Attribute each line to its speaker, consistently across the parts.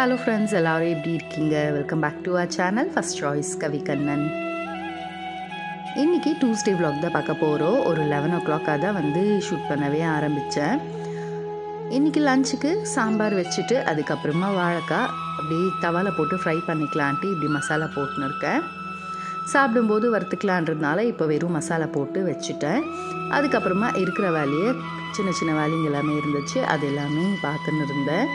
Speaker 1: Hello friends, எல்லாரும் எப்படி இருக்கீங்க? Welcome back to our channel first choice Kavi Kannan. இன்றைக்கி டியூஸ்டே vlog தான் பார்க்க போகிறோம். ஒரு 11 o'clock தான் வந்து ஷூட் பண்ணவே ஆரம்பித்தேன். இன்றைக்கி லஞ்சுக்கு சாம்பார் வச்சுட்டு அதுக்கப்புறமா வாழைக்காய் அப்படியே தவாவில் போட்டு ஃப்ரை பண்ணிக்கலான்ட்டு இப்படி மசாலா போட்டுன்னு இருக்கேன். சாப்பிடும்போது வறுத்துக்கலான்றதுனால இப்போ வெறும் மசாலா போட்டு வச்சுட்டேன். அதுக்கப்புறமா இருக்கிற வேலையை சின்ன சின்ன வேலைங்க எல்லாமே இருந்துச்சு, அது எல்லாமே பார்த்துன்னு இருந்தேன்.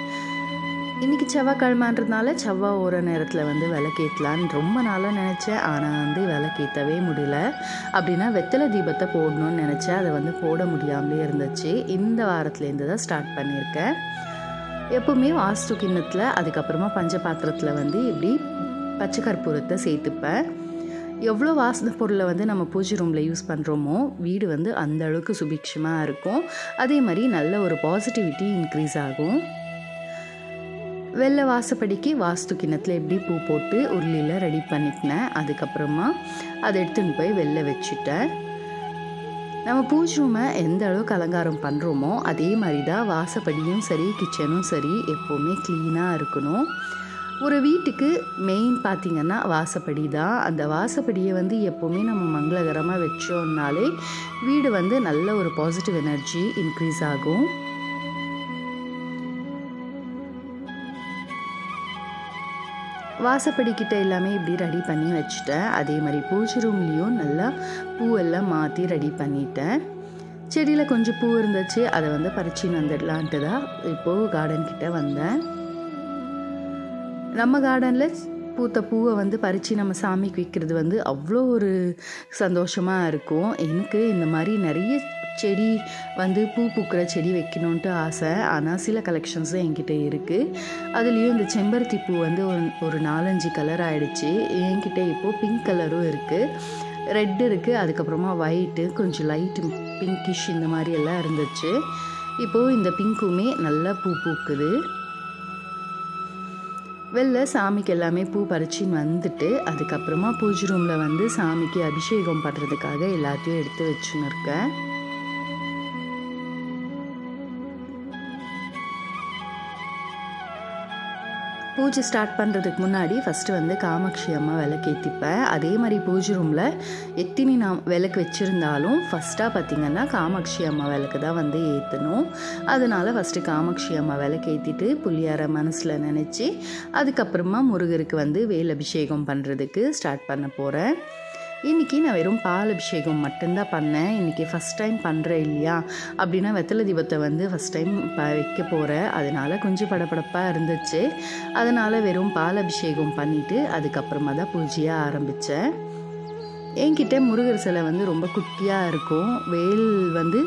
Speaker 1: இன்றைக்கி செவ்வாய்க்கிழமைன்றதுனால செவ்வாய் ஓர நேரத்தில் வந்து விளக்கேற்றலான்னு ரொம்ப நாளாக நினச்சேன். ஆனால் வந்து விளக்கேற்றவே முடியல. அப்படின்னா வெத்தலை தீபத்தை போடணும்னு நினச்சேன், அதை வந்து போட முடியாமலே இருந்துச்சு. இந்த வாரத்துலேருந்து தான் ஸ்டார்ட் பண்ணியிருக்கேன். எப்போவுமே வாஸ்து கிண்ணத்தில் அதுக்கப்புறமா பஞ்ச பாத்திரத்தில் வந்து இப்படி பச்சை கற்பூரத்தை சேர்த்துப்பேன். எவ்வளோ வாசனை பொருளை வந்து நம்ம பூஜை ரூமில் யூஸ் பண்ணுறோமோ வீடு வந்து அந்த அளவுக்கு சுபிக்ஷமாக இருக்கும். அதே மாதிரி நல்ல ஒரு பாசிட்டிவிட்டி இன்க்ரீஸ் ஆகும். வெள்ளை வாசப்படிக்கு வாஸ்து கிண்ணத்தில் எப்படி பூ போட்டு உருளியில் ரெடி பண்ணிக்கினேன். அதுக்கப்புறமா அதை எடுத்துன்னு போய் வெளில வச்சுட்டேன். நம்ம பூஜை ரூமை எந்த அளவுக்கு அலங்காரம் பண்ணுறோமோ அதே மாதிரி தான் வாசப்படியும் சரி கிச்சனும் சரி எப்போவுமே க்ளீனாக இருக்கணும். ஒரு வீட்டுக்கு மெயின் பார்த்திங்கன்னா வாசப்படி தான். அந்த வாசப்படியை வந்து எப்போவுமே நம்ம மங்களகரமாக வச்சோம்னாலே வீடு வந்து நல்ல ஒரு பாசிட்டிவ் எனர்ஜி இன்க்ரீஸ் ஆகும். வாசப்படிக்கிட்ட எல்லாமே இப்படி ரெடி பண்ணி வச்சுட்டேன். அதே மாதிரி பூஜை ரூம்லேயும் நல்லா பூவெல்லாம் மாற்றி ரெடி பண்ணிட்டேன். செடியில் கொஞ்சம் பூ இருந்துச்சு, அதை வந்து பறிச்சின்னு வந்துடலான்ட்டு தான் இப்போது கார்டன் கிட்டே வந்தேன். நம்ம கார்டனில் பூத்த பூவை வந்து பறித்து நம்ம சாமிக்கு வைக்கிறது வந்து அவ்வளோ ஒரு சந்தோஷமாக இருக்கும். எனக்கு இந்த மாதிரி நிறைய செடி வந்து பூ பூக்கிற செடி வைக்கணுன்ட்டு ஆசை. ஆனால் சில கலெக்ஷன்ஸ் என்கிட்ட இருக்குது. அதுலேயும் இந்த செம்பருத்தி பூ வந்து ஒரு 4-5 கலர் ஆகிடுச்சு. என்கிட்ட இப்போது பிங்க் கலரும் இருக்குது, ரெட் இருக்குது, அதுக்கப்புறமா ஒயிட்டு, கொஞ்சம் லைட்டு பிங்கிஷ் இந்த மாதிரி எல்லாம் இருந்துச்சு. இப்போது இந்த பிங்க்குமே நல்லா பூ பூக்குது. வெளில சாமிக்கு எல்லாமே பூ பறிச்சின்னு வந்துட்டு அதுக்கப்புறமா பூஜை ரூமில் வந்து சாமிக்கு அபிஷேகம் பண்ணுறதுக்காக எல்லாத்தையும் எடுத்து வச்சுன்னு இருக்கேன். பூஜை ஸ்டார்ட் பண்ணுறதுக்கு முன்னாடி ஃபஸ்ட்டு வந்து காமாட்சி அம்மா விளக்கேற்றிப்பேன். அதே மாதிரி பூஜை ரூமில் எத்தனை நான் விளக்கு வச்சுருந்தாலும் ஃபஸ்ட்டாக பார்த்திங்கன்னா காமாட்சி அம்மா விளக்கு தான் வந்து ஏற்றணும். அதனால் ஃபஸ்ட்டு காமாட்சி அம்மா விளக்கு ஏற்றிட்டு புள்ளியார மனசில் நினச்சி அதுக்கப்புறமா முருகருக்கு வந்து வேல் அபிஷேகம் பண்ணுறதுக்கு ஸ்டார்ட் பண்ண போகிறேன். இன்றைக்கி நான் வெறும் பால் அபிஷேகம் மட்டும்தான் பண்ணேன். இன்றைக்கி ஃபஸ்ட் டைம் பண்ணுறேன் இல்லையா, அப்படின்னா வெத்தலை தீபத்தை வந்து ஃபஸ்ட் டைம் வைக்க போகிறேன். அதனால் கொஞ்சம் படபடப்பாக இருந்துச்சு. அதனால் வெறும் பால் அபிஷேகம் பண்ணிவிட்டு அதுக்கப்புறமா தான் பூஜையை ஆரம்பித்தேன். என்கிட்ட முருகர் சிலை வந்து ரொம்ப குட்டியாக இருக்கும், வேல் வந்து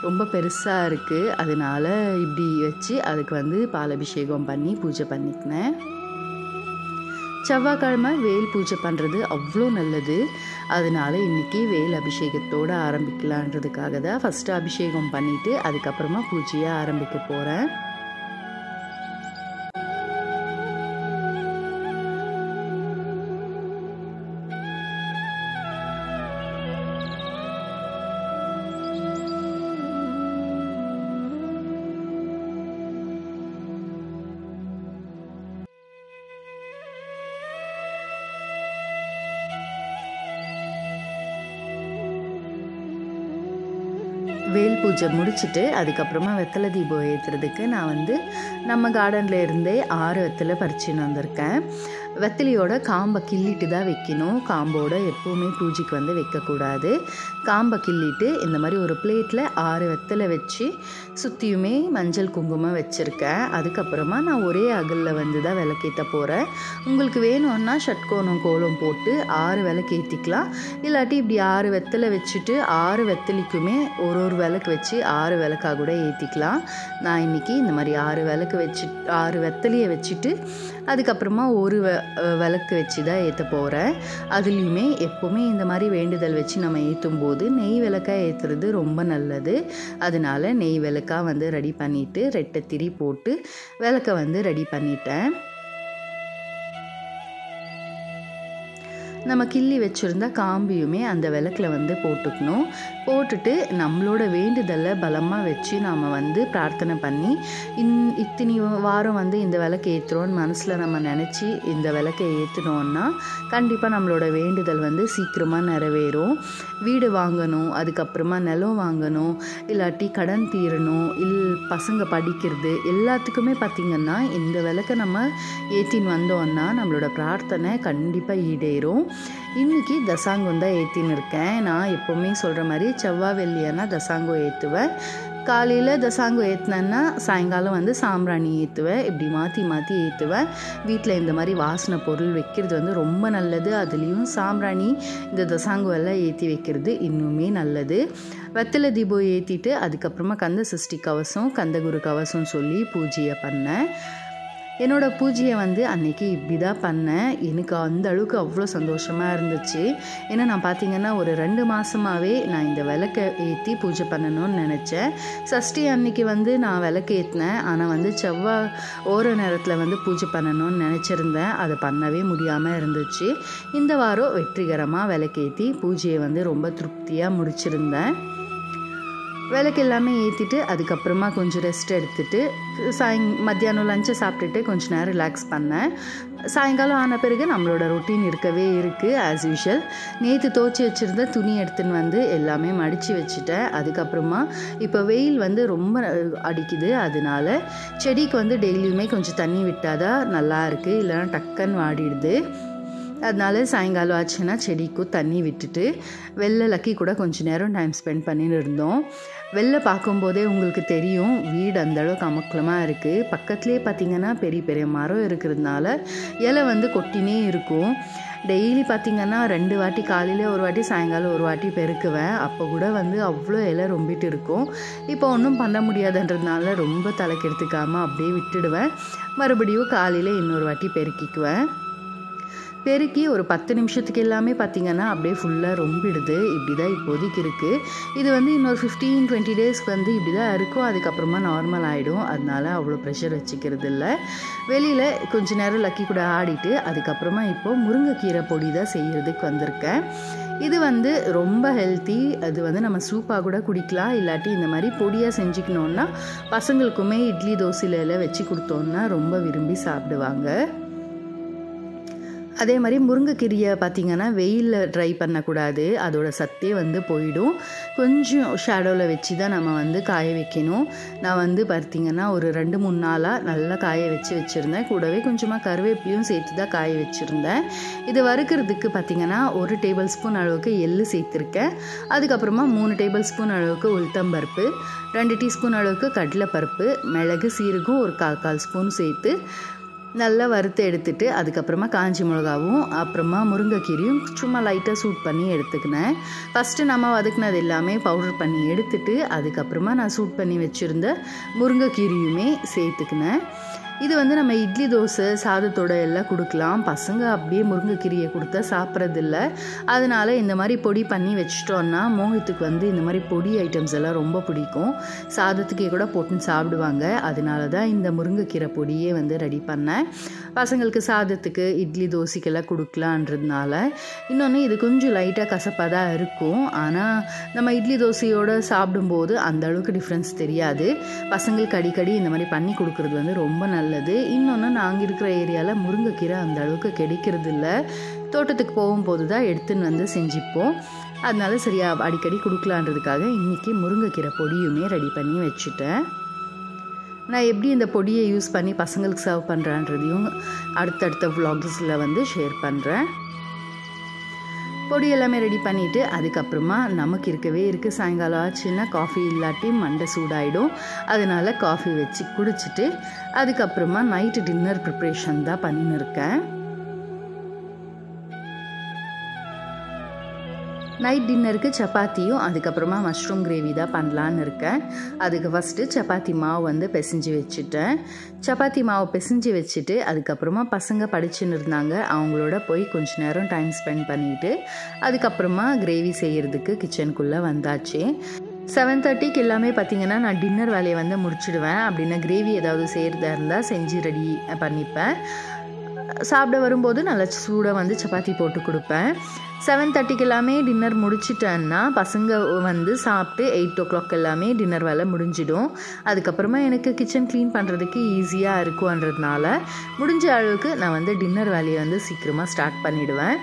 Speaker 1: ரொம்ப பெருசாக இருக்குது. அதனால் இப்படி வச்சு அதுக்கு வந்து பால் அபிஷேகம் பண்ணி பூஜை பண்ணிக்கினேன். செவ்வாய்க்கிழமை வேல் பூஜை பண்ணுறது அவ்வளோ நல்லது. அதனால இன்றைக்கி வேல் அபிஷேகத்தோடு ஆரம்பிக்கலான்றதுக்காக தான் ஃபஸ்ட்டு அபிஷேகம் பண்ணிவிட்டு அதுக்கப்புறமா பூஜையை ஆரம்பிக்க போகிறேன். வேல் பூஜை முடிச்சுட்டு அதுக்கப்புறமா வெத்தலை தீபம் ஏற்றுறதுக்கு நான் வந்து நம்ம கார்டனில் இருந்தே 6 வெத்தலை பறிச்சுன்னு வந்திருக்கேன். வெத்தலையோட காம்பை கிள்ளிட்டு தான் வைக்கணும். காம்போட எப்போவுமே பூஜைக்கு வந்து வைக்கக்கூடாது. காம்பை கிள்ளிட்டு இந்த மாதிரி ஒரு பிளேட்டில் 6 வெத்தலை வச்சு சுற்றியுமே மஞ்சள் குங்குமம் வச்சுருக்கேன். அதுக்கப்புறமா நான் ஒரே அகலில் வந்து தான் விளக்கேற்ற போகிறேன். உங்களுக்கு வேணும்னா ஷட்கோணம் கோலம் போட்டு 6 விளக்கேற்றிக்கலாம். இல்லாட்டி இப்படி 6 வெத்தலை வச்சுட்டு 6 வெத்தலைக்குமே ஒரு விளக்கு வச்சு 6 விளக்காக கூட ஏற்றிக்கலாம். நான் இன்றைக்கி இந்த மாதிரி 6 விளக்கு வச்சு 6 வெத்தலையை வச்சுட்டு அதுக்கப்புறமா ஒரு விளக்கு வச்சு தான் ஏற்ற போகிறேன். அதுலேயுமே எப்போவுமே இந்த மாதிரி வேண்டுதல் வச்சு நம்ம ஏற்றும் போது நெய் விளக்காக ஏற்றுறது ரொம்ப நல்லது. அதனால நெய் விளக்காக வந்து ரெடி பண்ணிவிட்டு ரெட்டை திரி போட்டு விளக்கை வந்து ரெடி பண்ணிட்டேன். நம்ம கிள்ளி வச்சுருந்த காம்பியுமே அந்த விளக்கில் வந்து போட்டுக்கணும். போட்டுட்டு நம்மளோட வேண்டுதலை பலமாக வச்சு நாம் வந்து பிரார்த்தனை பண்ணி இத்தனி வாரம் வந்து இந்த விளக்கை ஏற்றுறோன்னு மனசில் நம்ம நினச்சி இந்த விளக்கை ஏற்றினோன்னா கண்டிப்பாக நம்மளோட வேண்டுதல் வந்து சீக்கிரமாக நிறைவேறும். வீடு வாங்கணும், அதுக்கப்புறமா நிலம் வாங்கணும், இல்லாட்டி கடன் தீரணும், பசங்க படிக்கிறது எல்லாத்துக்குமே பார்த்திங்கன்னா இந்த விளக்கை நம்ம ஏற்றின்னு வந்தோன்னா நம்மளோட பிரார்த்தனை கண்டிப்பாக ஈடேறும். இன்றைக்கி தசாங்கம் தான் ஏற்றின்னு இருக்கேன். நான் எப்போவுமே சொல்கிற மாதிரி செவ்வாய் வெள்ளியானா தசாங்கம் ஏற்றுவேன். காலையில் தசாங்கம் ஏற்றினேன்னா சாயங்காலம் வந்து சாம்பிராணி ஏற்றுவேன். இப்படி மாற்றி மாற்றி ஏற்றுவேன். வீட்டில் இந்த மாதிரி வாசனை பொருள் வைக்கிறது வந்து ரொம்ப நல்லது. அதுலேயும் சாம்பிராணி இந்த தசாங்கம் எல்லாம் ஏற்றி வைக்கிறது இன்னுமே நல்லது. வெத்தலை தீபம் ஏற்றிட்டு அதுக்கப்புறமா கந்த சஷ்டி கவசம் கந்தகுரு கவசம் சொல்லி பூஜையை பண்ணேன். என்னோடய பூஜையை வந்து அன்றைக்கி இப்படி தான் பண்ணேன். எனக்கு அந்த அளவுக்கு அவ்வளோ சந்தோஷமாக இருந்துச்சு. ஏன்னா நான் பார்த்திங்கன்னா ஒரு 2 மாதமாகவே நான் இந்த விளக்கை ஏற்றி பூஜை பண்ணணும்னு நினச்சேன். சஷ்டி அன்றைக்கி வந்து நான் விளக்கு ஏற்றினேன். ஆனால் வந்து செவ்வாய் ஓர நேரத்தில் வந்து பூஜை பண்ணணும்னு நினச்சிருந்தேன். அதை பண்ணவே முடியாமல் இருந்துச்சு. இந்த வாரம் வெற்றிகரமாக விளக்கேற்றி பூஜையை வந்து ரொம்ப திருப்தியாக முடிச்சிருந்தேன். விளக்கு எல்லாமே ஏற்றிட்டு அதுக்கப்புறமா கொஞ்சம் ரெஸ்ட் எடுத்துகிட்டு மத்தியானம் லஞ்சை சாப்பிட்டுட்டு கொஞ்சம் நேரம் ரிலாக்ஸ் பண்ணேன். சாயங்காலம் ஆன பிறகு நம்மளோட ரொட்டீன் இருக்கவே இருக்குது ஆஸ் யூஷுவல். நேற்று துவைச்சி வச்சுருந்த துணி எடுத்துன்னு வந்து எல்லாமே மடித்து வச்சுட்டேன். அதுக்கப்புறமா இப்போ வெயில் வந்து ரொம்ப அடிக்குது. அதனால செடிக்கு வந்து டெய்லியுமே கொஞ்சம் தண்ணி விட்டால் தான் நல்லா இருக்குது, இல்லைன்னா டக்குன்னு வாடிடுது. அதனால சாயங்காலம் ஆச்சுன்னா செடிக்கும் தண்ணி விட்டுட்டு வெளில லக்கி கூட கொஞ்சம் நேரம் டைம் ஸ்பெண்ட் பண்ணின்னு இருந்தோம். வெளில பார்க்கும்போதே உங்களுக்கு தெரியும் வீடு அந்தளவுக்கு அமக்கலமாக இருக்குது. பக்கத்துலேயே பார்த்திங்கன்னா பெரிய பெரிய மரம் இருக்கிறதுனால இலை வந்து கொட்டினே இருக்கும். டெய்லி பார்த்திங்கன்னா 2 வாட்டி காலையில் ஒரு வாட்டி சாயங்காலம் ஒரு வாட்டி பெருக்குவேன். அப்போ கூட வந்து அவ்வளோ இலை ரொம்பிட்டு இருக்கும். இப்போ ஒன்றும் பண்ண முடியாதுன்றதுனால ரொம்ப தலைக்கெடுத்துக்காமல் அப்படியே விட்டுடுவேன். மறுபடியும் காலையில் இன்னொரு வாட்டி பெருக்கிக்குவேன். பெருக்கி ஒரு 10 நிமிஷத்துக்கு எல்லாமே பார்த்திங்கன்னா அப்படியே ஃபுல்லாக ரொம்பிடுது. இப்படி தான் இப்போதைக்கு இருக்குது. இது வந்து இன்னொரு 15-20 டேஸ்க்கு வந்து இப்படி தான் இருக்கும். அதுக்கப்புறமா நார்மல் ஆகிடும். அதனால அவ்வளோ ப்ரெஷர் வச்சுக்கிறது இல்லை. வெளியில் கொஞ்சம் நேரம் லக்கி கூட ஆடிட்டு அதுக்கப்புறமா இப்போது முருங்கைக்கீரை பொடி தான் செய்கிறதுக்கு வந்திருக்கேன். இது வந்து ரொம்ப ஹெல்த்தி. அது வந்து நம்ம சூப்பாக கூட குடிக்கலாம், இல்லாட்டி இந்த மாதிரி பொடியாக செஞ்சுக்கணுன்னா பசங்களுக்குமே இட்லி தோசையில் வச்சு கொடுத்தோன்னா ரொம்ப விரும்பி சாப்பிடுவாங்க. அதே மாதிரி முருங்கைக்கீரையை பார்த்திங்கன்னா வெயிலில் ட்ரை பண்ணக்கூடாது, அதோட சத்தே வந்து போயிடும். கொஞ்சம் ஷேடோவில் வச்சு தான் நம்ம வந்து காய வைக்கணும். நான் வந்து பார்த்திங்கன்னா ஒரு 2-3 நாளாக நல்லா காய வச்சுருந்தேன். கூடவே கொஞ்சமாக கருவேப்பிலையும் சேர்த்து தான் காய வச்சுருந்தேன். இதை வறுக்கிறதுக்கு பார்த்திங்கன்னா 1 டேபிள் ஸ்பூன் அளவுக்கு எள்ளு சேர்த்துருக்கேன். அதுக்கப்புறமா 3 டேபிள் ஸ்பூன் அளவுக்கு உளுத்தம்பருப்பு, 2 டீஸ்பூன் அளவுக்கு கடலைப்பருப்பு, மிளகு சீரகம் ஒரு 1/4 ஸ்பூன் சேர்த்து நல்லா வறுத்து எடுத்துட்டு அதுக்கப்புறமா காஞ்சி மிளகாவும் அப்புறமா முருங்கைக்கீரையும் சும்மா லைட்டாக சூட் பண்ணி எடுத்துக்கினேன். ஃபஸ்ட்டு நம்ம வதக்குனது எல்லாமே பவுடர் பண்ணி எடுத்துட்டு அதுக்கப்புறமா நான் சூட் பண்ணி வச்சுருந்த முருங்கைக்கீரையுமே சேர்த்துக்கினேன். இது வந்து நம்ம இட்லி தோசை சாதத்தோட எல்லாம் கொடுக்கலாம். பசங்க அப்படியே முருங்கைக்கீரையை கொடுத்தா சாப்பிட்றதில்ல. அதனால் இந்த மாதிரி பொடி பண்ணி வச்சிட்டோன்னா மோகத்துக்கு வந்து இந்த மாதிரி பொடி ஐட்டம்ஸ் எல்லாம் ரொம்ப பிடிக்கும். சாதத்துக்கே கூட போட்டுன்னு சாப்பிடுவாங்க. அதனால தான் இந்த முருங்கைக்கீரை பொடியே வந்து ரெடி பண்ணேன். பசங்களுக்கு சாதத்துக்கு இட்லி தோசைக்கெல்லாம் கொடுக்கலான்றதுனால. இன்னொன்று இது கொஞ்சம் லைட்டாக கசப்பாக தான் இருக்கும். ஆனால் நம்ம இட்லி தோசையோடு சாப்பிடும்போது அந்த அளவுக்கு டிஃப்ரென்ஸ் தெரியாது. பசங்களுக்கு அடிக்கடி இந்த மாதிரி பண்ணி கொடுக்குறது வந்து ரொம்ப நல்லது. இன்னொன்று நாங்கள் இருக்கிற ஏரியாவில் முருங்கைக்கீரை அந்த அளவுக்கு கிடைக்கிறது இல்லை. தோட்டத்துக்கு போகும்போது தான் எடுத்துன்னு வந்து செஞ்சுப்போம். அதனால சரியாக அடிக்கடி கொடுக்கலான்றதுக்காக இன்றைக்கி முருங்கைக்கீரை பொடியுமே ரெடி பண்ணி வச்சுட்டேன். நான் எப்படி இந்த பொடியை யூஸ் பண்ணி பசங்களுக்கு சர்வ் பண்ணுறேன்றதையும் அடுத்தடுத்த vlogsல வந்து ஷேர் பண்ணுறேன். பொடி எல்லாமே ரெடி பண்ணிவிட்டு அதுக்கப்புறமா நமக்கு இருக்கவே இருக்குது. சாயங்காலம் ஆச்சுன்னா காஃபி இல்லாட்டி மண்டை சூடாயிடும். அதனால் காஃபி வச்சு குடிச்சிட்டு அதுக்கப்புறமா நைட்டு டின்னர் ப்ரிப்ரேஷன் தான் பண்ணின்னு இருக்கேன். நைட் டின்னருக்கு சப்பாத்தியும் அதுக்கப்புறமா மஷ்ரூம் கிரேவி தான் பண்ணலான்னு இருக்கேன். அதுக்கு ஃபஸ்ட்டு சப்பாத்தி மாவு வந்து பிசைஞ்சு வச்சுட்டேன். சப்பாத்தி மாவு பிசைஞ்சு வச்சுட்டு அதுக்கப்புறமா பசங்க படிச்சுன்னு இருந்தாங்க. அவங்களோட போய் கொஞ்சம் நேரம் டைம் ஸ்பெண்ட் பண்ணிவிட்டு அதுக்கப்புறமா கிரேவி செய்கிறதுக்கு கிச்சனுக்குள்ளே வந்தாச்சு. 7:30க்கு எல்லாமே பார்த்திங்கன்னா நான் டின்னர் வேலையை வந்து முடிச்சுடுவேன். அப்படின்னா கிரேவி ஏதாவது செய்கிறதா இருந்தால் செஞ்சு ரெடி பண்ணிப்பேன். சாப்பிட வரும்போது நல்லா சூடாக வந்து சப்பாத்தி போட்டு கொடுப்பேன். 7:30 எல்லாமே டின்னர் முடிச்சிட்டேன்னா பசங்க வந்து சாப்பிட்டு 8 o'clock எல்லாமே டின்னர் வேலை முடிஞ்சிடும். அதுக்கப்புறமா எனக்கு கிச்சன் க்ளீன் பண்ணுறதுக்கு ஈஸியாக இருக்குன்றதுனால முடிஞ்ச அளவுக்கு நான் வந்து டின்னர் வேலையை வந்து சீக்கிரமாக ஸ்டார்ட் பண்ணிவிடுவேன்.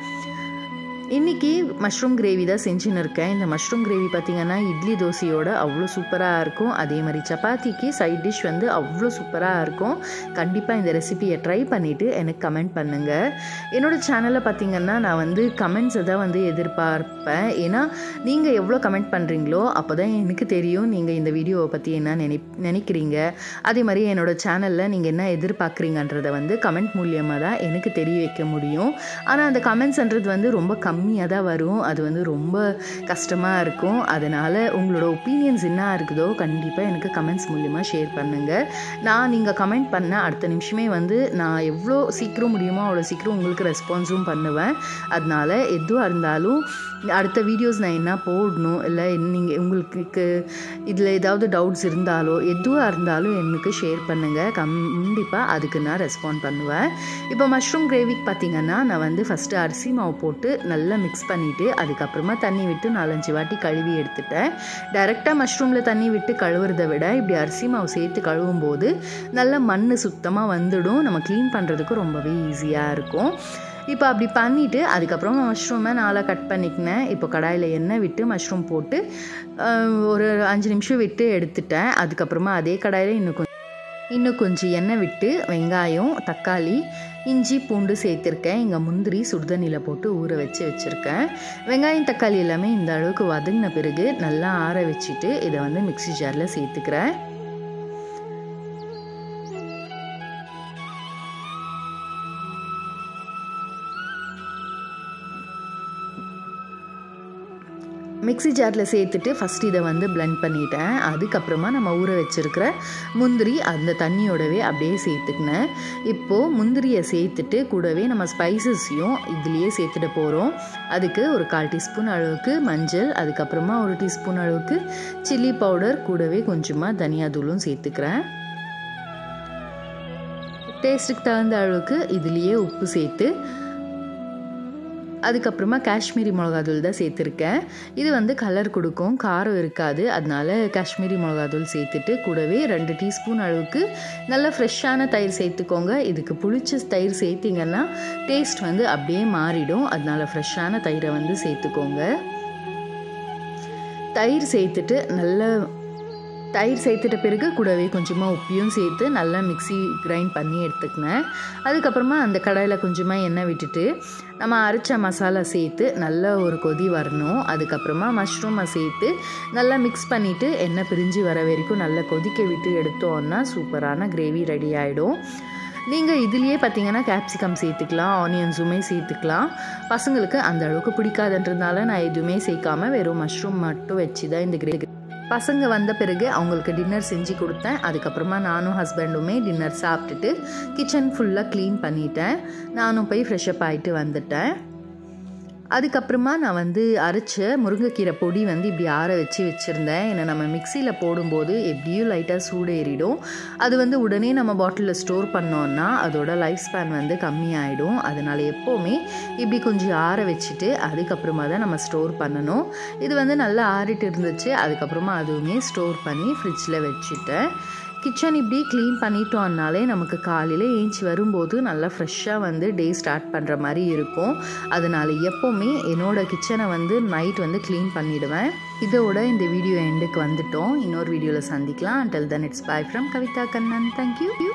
Speaker 1: இன்றைக்கி மஷ்ரூம் கிரேவி தான் செஞ்சுன்னு இருக்கேன். இந்த மஷ்ரூம் கிரேவி பார்த்திங்கன்னா இட்லி தோசையோடு அவ்வளோ சூப்பராக இருக்கும். அதே மாதிரி சப்பாத்திக்கு சைட் டிஷ் வந்து அவ்வளோ சூப்பராக இருக்கும். கண்டிப்பாக இந்த ரெசிபியை ட்ரை பண்ணிவிட்டு எனக்கு கமெண்ட் பண்ணுங்கள். என்னோடய சேனலில் பார்த்திங்கன்னா நான் வந்து கமெண்ட்ஸை தான் வந்து எதிர்பார்ப்பேன். ஏன்னா நீங்கள் எவ்வளோ கமெண்ட் பண்ணுறீங்களோ அப்போ தான் எனக்கு தெரியும் நீங்கள் இந்த வீடியோவை பற்றி என்ன நினைக்கிறீங்க. அதே மாதிரி என்னோடய சேனலில் நீங்கள் என்ன எதிர்பார்க்குறீங்கன்றதை வந்து கமெண்ட் மூலியமாக தான் எனக்கு தெரிய வைக்க முடியும். ஆனால் அந்த கமெண்ட்ஸ்ன்றது வந்து ரொம்ப கம்மியாக தான் வரும். அது வந்து ரொம்ப கஷ்டமாக இருக்கும். அதனால் உங்களோட ஒப்பீனியன்ஸ் என்ன இருக்குதோ கண்டிப்பாக எனக்கு கமெண்ட்ஸ் மூலியமாக ஷேர் பண்ணுங்கள். நீங்கள் கமெண்ட் பண்ண அடுத்த நிமிஷமே வந்து நான் எவ்வளோ சீக்கிரம் முடியுமோ அவ்வளோ சீக்கிரம் உங்களுக்கு ரெஸ்பான்ஸும் பண்ணுவேன். அதனால் எதுவாக இருந்தாலும் அடுத்த வீடியோஸ் நான் என்ன போடணும், இல்லை நீங்கள் உங்களுக்கு இதில் ஏதாவது டவுட்ஸ் இருந்தாலோ எதுவாக இருந்தாலும் எனக்கு ஷேர் பண்ணுங்கள். கண்டிப்பாக அதுக்கு நான் ரெஸ்பாண்ட் பண்ணுவேன். இப்போ மஷ்ரூம் கிரேவிக்கு பார்த்திங்கன்னா நான் வந்து ஃபஸ்ட்டு அரிசி மாவு போட்டு நல்லா மிக்ஸ் பண்ணிவிட்டு அதுக்கப்புறமா தண்ணி விட்டு 4-5 வாட்டி கழுவி எடுத்துட்டேன். டைரெக்டாக மஷ்ரூமில் தண்ணி விட்டு கழுவுறதை விட இப்படி அரிசி மாவு சேர்த்து கழுவும் போது நல்லா மண் சுத்தமாக வந்துடும். நம்ம க்ளீன் பண்ணுறதுக்கு ரொம்பவே ஈஸியாக இருக்கும். இப்போ அப்படி பண்ணிவிட்டு அதுக்கப்புறம் மஷ்ரூமை நாளாக கட் பண்ணிக்கினேன். இப்போ கடாயில் எண்ணெய் விட்டு மஷ்ரூம் போட்டு ஒரு 5 நிமிஷம் விட்டு எடுத்துட்டேன். அதுக்கப்புறமா அதே கடாயில் இன்னும் கொஞ்சம் எண்ணெய் விட்டு வெங்காயம், தக்காளி, இஞ்சி, பூண்டு சேர்த்துருக்கேன். இங்கே முந்திரி சுடுதண்ணியில் போட்டு ஊற வச்சுருக்கேன். வெங்காயம், தக்காளி எல்லாமே இந்த அளவுக்கு வதங்கின பிறகு நல்லா ஆற வச்சுட்டு இதை வந்து மிக்ஸி ஜாரில் சேர்த்துக்கிறேன். மிக்ஸி ஜாரில் சேர்த்துட்டு ஃபஸ்ட் இதை வந்து பிளெண்ட் பண்ணிட்டேன். அதுக்கப்புறமா நம்ம ஊற வச்சுருக்கிற முந்திரி அந்த தண்ணியோடவே அப்படியே சேர்த்துக்கினேன். இப்போது முந்திரியை சேர்த்துட்டு கூடவே நம்ம ஸ்பைசஸையும் இதுலேயே சேர்த்துட்டு போகிறோம். அதுக்கு ஒரு 1/4 டீஸ்பூன் அளவுக்கு மஞ்சள், அதுக்கப்புறமா 1 டீஸ்பூன் அளவுக்கு சில்லி பவுடர், கூடவே கொஞ்சமாக தனியா தூளும் சேர்த்துக்கிறேன். டேஸ்ட்டுக்கு தகுந்த அளவுக்கு இதுலேயே உப்பு சேர்த்து அதுக்கப்புறமா காஷ்மீரி மிளகாத்தூள் தான் சேர்த்துருக்கேன். இது வந்து கலர் கொடுக்கும், காரம் இருக்காது. அதனால காஷ்மீரி மிளகாத்தூள் சேர்த்துட்டு கூடவே 2 டீஸ்பூன் அளவுக்கு நல்ல ஃப்ரெஷ்ஷான தயிர் சேர்த்துக்கோங்க. இதுக்கு புளிச்ச தயிர் சேர்த்திங்கன்னா டேஸ்ட் வந்து அப்படியே மாறிடும். அதனால ஃப்ரெஷ்ஷான தயிரை வந்து சேர்த்துக்கோங்க. தயிர் சேர்த்துட்ட பிறகு கூடவே கொஞ்சமாக உப்பையும் சேர்த்து நல்லா மிக்ஸி கிரைண்ட் பண்ணி எடுத்துக்கினேன். அதுக்கப்புறமா அந்த கடாயில் கொஞ்சமாக எண்ணெய் விட்டுட்டு நம்ம அரைச்ச மசாலா சேர்த்து நல்லா ஒரு கொதி வரணும். அதுக்கப்புறமா மஷ்ரூமை சேர்த்து நல்லா மிக்ஸ் பண்ணிவிட்டு எண்ணெய் பிரிஞ்சு வர வரைக்கும் நல்லா கொதிக்க விட்டு எடுத்தோன்னா சூப்பரான கிரேவி ரெடி ஆகிடும். நீங்கள் இதுலேயே பார்த்தீங்கன்னா கேப்சிகம் சேர்த்துக்கலாம், ஆனியன்ஸுமே சேர்த்துக்கலாம். பசங்களுக்கு அந்த அளவுக்கு பிடிக்காதுன்றதுனால நான் எதுவுமே சேர்க்காமல் வெறும் மஷ்ரூம் மட்டும் வச்சு தான் இந்த கிரேவி. பசங்க வந்த பிறகு அவங்களுக்கு டின்னர் செஞ்சு கொடுத்தேன். அதுக்கப்புறமா நானும் ஹஸ்பண்டுமே டின்னர் சாப்பிட்டுட்டு கிச்சன் ஃபுல்லாக க்ளீன் பண்ணிட்டேன். நானும் போய் ஃப்ரெஷ்அப் ஆகிட்டு வந்துட்டேன். அதுக்கப்புறமா நான் வந்து அரைச்ச முருங்கைக்கீரை பொடி வந்து இப்படி ஆற வச்சுருந்தேன். ஏன்னா நம்ம மிக்சியில் போடும்போது எப்படியும் லைட்டாக சூடு ஏறிடும். அது வந்து உடனே நம்ம பாட்டிலில் ஸ்டோர் பண்ணோன்னா அதோட லைஃப் ஸ்பேன் வந்து கம்மியாயிடும். அதனால் எப்போவுமே இப்படி கொஞ்சம் ஆற வச்சுட்டு அதுக்கப்புறமா தான் நம்ம ஸ்டோர் பண்ணணும். இது வந்து நல்லா ஆறிட்டு இருந்துச்சு. அதுக்கப்புறமா அதுவுமே ஸ்டோர் பண்ணி ஃப்ரிட்ஜில் வச்சுட்டேன். கிச்சன் இப்படி க்ளீன் பண்ணிட்டோம்னாலே நமக்கு காலையில் ஏஞ்சி வரும்போது நல்லா ஃப்ரெஷ்ஷாக வந்து டே ஸ்டார்ட் பண்ணுற மாதிரி இருக்கும். அதனால் எப்போவுமே என்னோடய கிச்சனை வந்து நைட் வந்து க்ளீன் பண்ணிவிடுவேன். இதோட இந்த வீடியோ எண்டுக்கு வந்துட்டோம். இன்னொரு வீடியோவில் சந்திக்கலாம். Until then, it's bye from Kavitha Kannan. Thank you.